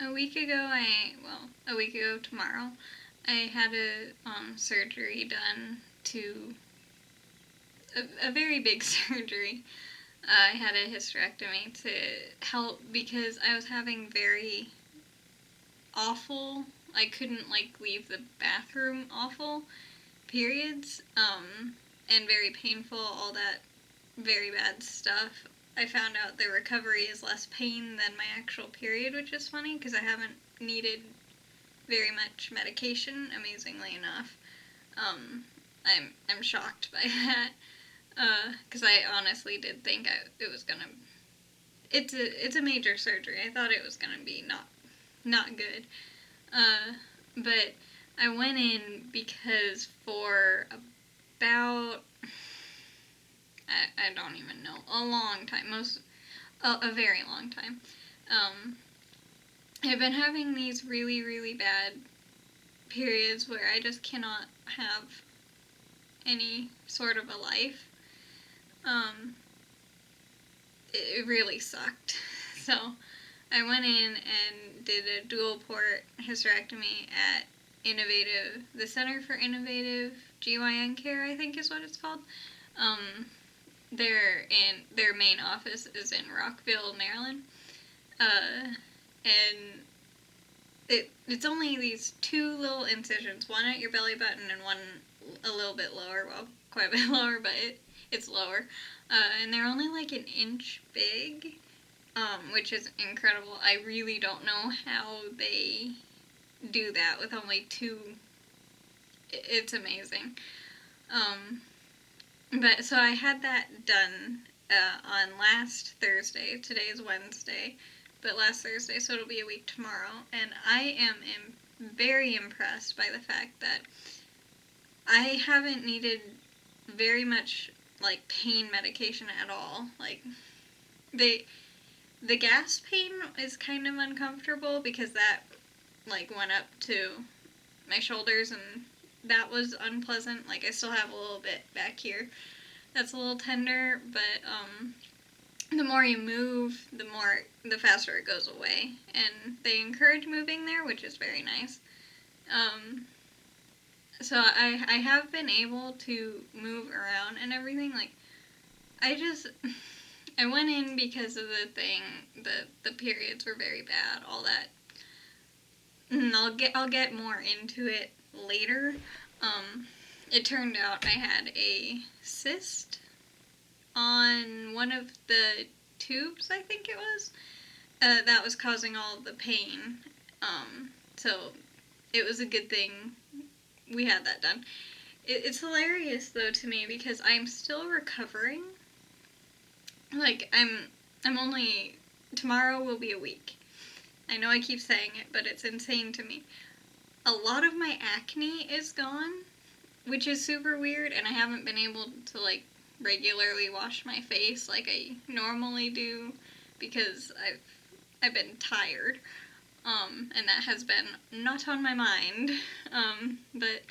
a week ago, a week ago tomorrow, I had a surgery done to a very big surgery. I had a hysterectomy to help because I was having very awful, I couldn't leave the bathroom awful periods, and very painful, all that very bad stuff. I found out the recovery is less pain than my actual period, which is funny because I haven't needed very much medication, amazingly enough. I'm shocked by that because I honestly did think it was gonna. It's a major surgery. I thought it was gonna be not good, but I went in because for about I don't even know, a long time, a very long time. I've been having these really, really bad periods where I just cannot have any sort of a life. It really sucked. So I went in and did a dualport hysterectomy at the Center for Innovative Gyn Care, I think is what it's called. Their main office is in Rockville, Maryland. And it's only these two little incisions, one at your belly button and one a little bit lower, well, quite a bit lower, but it's lower. And they're only like an inch big, which is incredible. I really don't know how they do that with only two. It's amazing. But so I had that done on last Thursday. Today is Wednesday, but last Thursday, so it'll be a week tomorrow. And I am very impressed by the fact that I haven't needed very much pain medication at all. The gas pain is kind of uncomfortable because that went up to my shoulders, and that was unpleasant. I still have a little bit back here that's a little tender, but the more you move, the faster it goes away. And they encourage moving there, which is very nice. So I have been able to move around and everything. I went in because of the periods were very bad, all that. And I'll get more into it later. It turned out I had a cyst on one of the tubes, I think it was, that was causing all the pain. So it was a good thing we had that done. It's hilarious though to me because I'm still recovering. I'm only, tomorrow will be a week. I know I keep saying it, but it's insane to me. A lot of my acne is gone, which is super weird, and I haven't been able to regularly wash my face like I normally do because I've been tired, and that has been not on my mind, but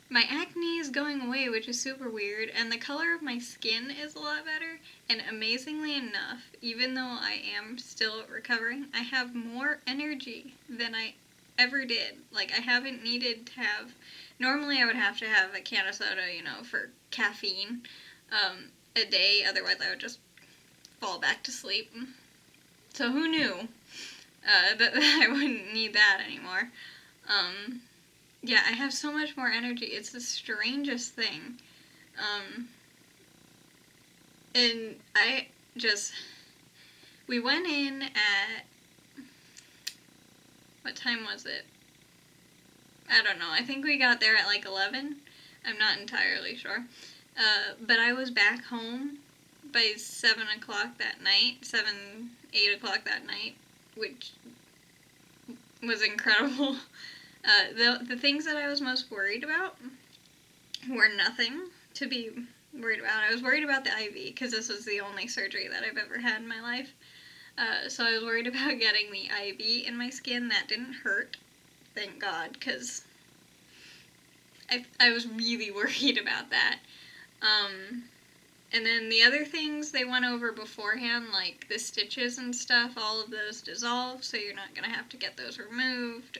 my acne is going away, which is super weird, and the color of my skin is a lot better, and amazingly enough, even though I am still recovering, I have more energy than I ever did. I haven't needed to have, normally I would have to have a can of soda, for caffeine, a day, otherwise I would just fall back to sleep. So who knew, that I wouldn't need that anymore. Yeah, I have so much more energy. It's the strangest thing. And we went in at, what time was it? I don't know. I think we got there at 11. I'm not entirely sure. But I was back home by 7 o'clock that night, 8 o'clock that night, which was incredible. The things that I was most worried about were nothing to be worried about. I was worried about the IV because this was the only surgery that I've ever had in my life. So I was worried about getting the IV in my skin. That didn't hurt, thank God, because I was really worried about that. And then the other things they went over beforehand, like the stitches and stuff, all of those dissolve, so you're not going to have to get those removed.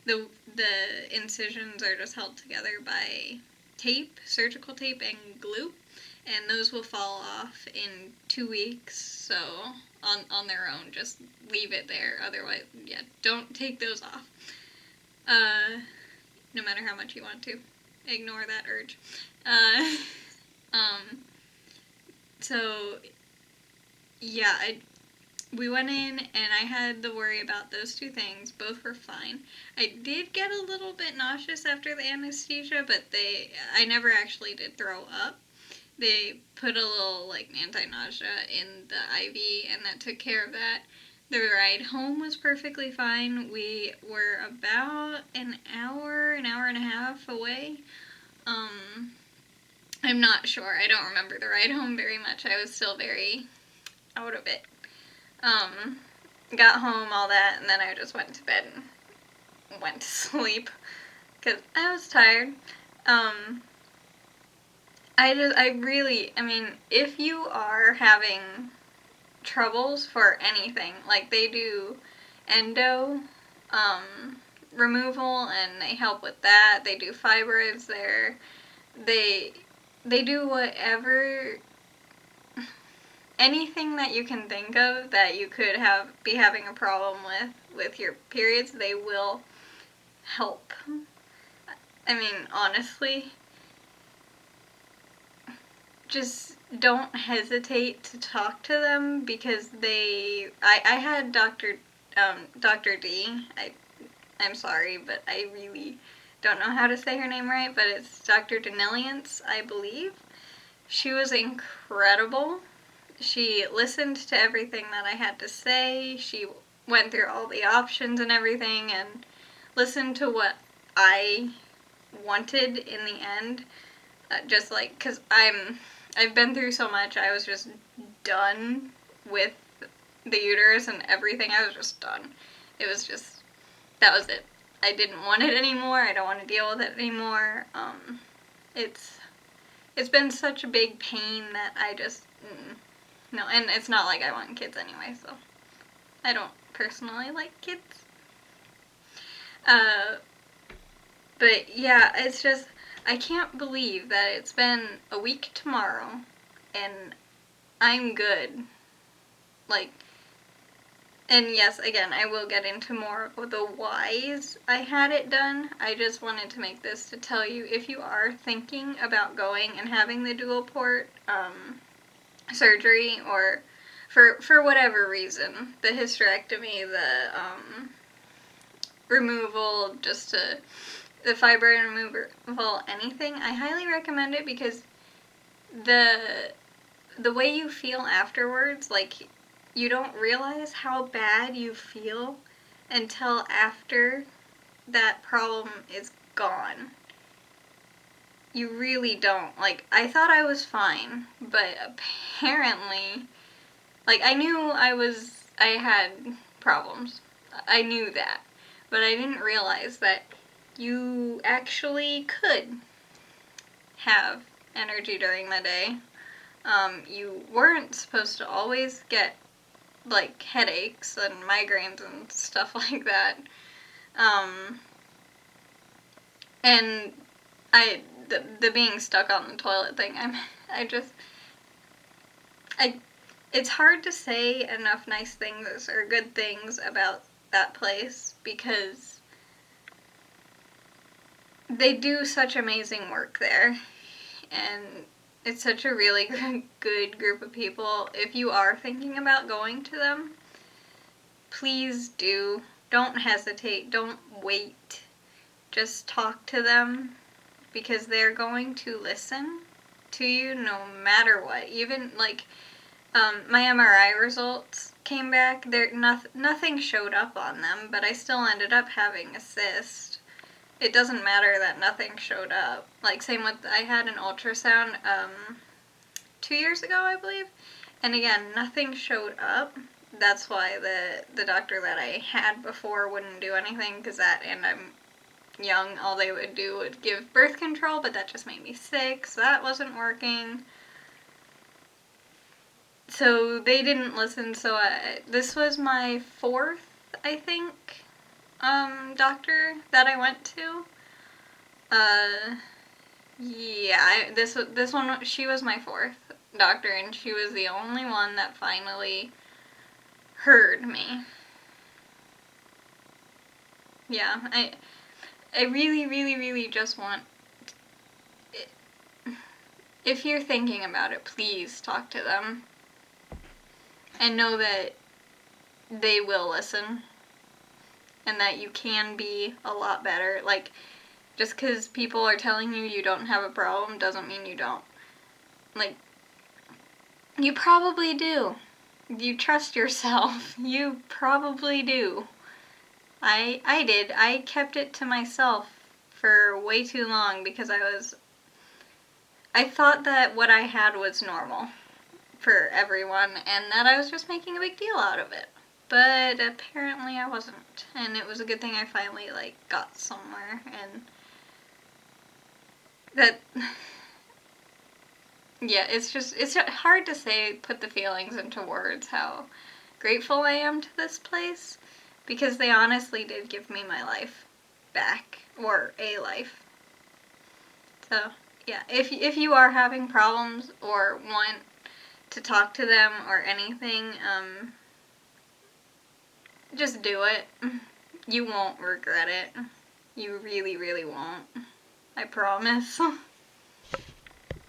The incisions are just held together by tape, surgical tape, and glue, and those will fall off in 2 weeks, so on their own, just leave it there. Otherwise, yeah, don't take those off. No matter how much you want to. Ignore that urge. So, yeah, we went in and I had the worry about those two things. Both were fine. I did get a little bit nauseous after the anesthesia, but I never actually did throw up. They put a little, like, anti-nausea in the IV, and that took care of that. The ride home was perfectly fine. We were about an hour and a half away. I'm not sure. I don't remember the ride home very much. I was still very out of it. Got home, all that, and then I just went to bed and went to sleep because I was tired. I mean, if you are having troubles for anything, like they do endo removal and they help with that. They do fibroids there. They do whatever, anything that you can think of that you could be having a problem with your periods, they will help. I mean, honestly, just don't hesitate to talk to them because I had Dr. D. I'm sorry, but I really don't know how to say her name right, but it's Dr. Denilliance, I believe. She was incredible. She listened to everything that I had to say. She went through all the options and everything and listened to what I wanted in the end. Just like, because I've been through so much, I was just done with the uterus and everything. I was just done. It was just, that was it. I didn't want it anymore. I don't want to deal with it anymore. It's been such a big pain that I just, no, and it's not like I want kids anyway, so I don't personally like kids. But yeah, it's just, I can't believe that it's been a week tomorrow and I'm good. Like, and yes, again, I will get into more of the whys I had it done. I just wanted to make this to tell you, if you are thinking about going and having the dual port surgery, or for whatever reason, the hysterectomy, the removal, the fibroid removal, anything, I highly recommend it because the way you feel afterwards, like, you don't realize how bad you feel until after that problem is gone. You really don't. Like, I thought I was fine, but apparently, like, I knew I had problems. I knew that. But I didn't realize that you actually could have energy during the day. You weren't supposed to always get, like, headaches and migraines and stuff like that. And the being stuck on the toilet thing, it's hard to say enough nice things or good things about that place because they do such amazing work there, and it's such a really good group of people. If you are thinking about going to them, please do. Don't hesitate. Don't wait. Just talk to them because they're going to listen to you no matter what. Even, like, my MRI results came back. Nothing showed up on them, but I still ended up having a cyst. It doesn't matter that nothing showed up. Like, same with, I had an ultrasound 2 years ago, I believe, and again, nothing showed up. That's why the doctor that I had before wouldn't do anything, because and I'm young, all they would do would give birth control, but that just made me sick, so that wasn't working. So they didn't listen, so this was my fourth, I think, doctor that I went to. Yeah, this one, she was my fourth doctor, and she was the only one that finally heard me. Yeah, I really, really, really just want, if you're thinking about it, please talk to them. And know that they will listen. And that you can be a lot better. Like, just because people are telling you you don't have a problem doesn't mean you don't. Like, you probably do. You trust yourself. You probably do. I did. I kept it to myself for way too long because I thought that what I had was normal for everyone and that I was just making a big deal out of it. But apparently I wasn't. And it was a good thing I finally, got somewhere. And that, yeah, it's hard to say, put the feelings into words, how grateful I am to this place. Because they honestly did give me my life back. Or a life. So, yeah, if you are having problems or want to talk to them or anything, just do it. You won't regret it. You really, really won't. I promise.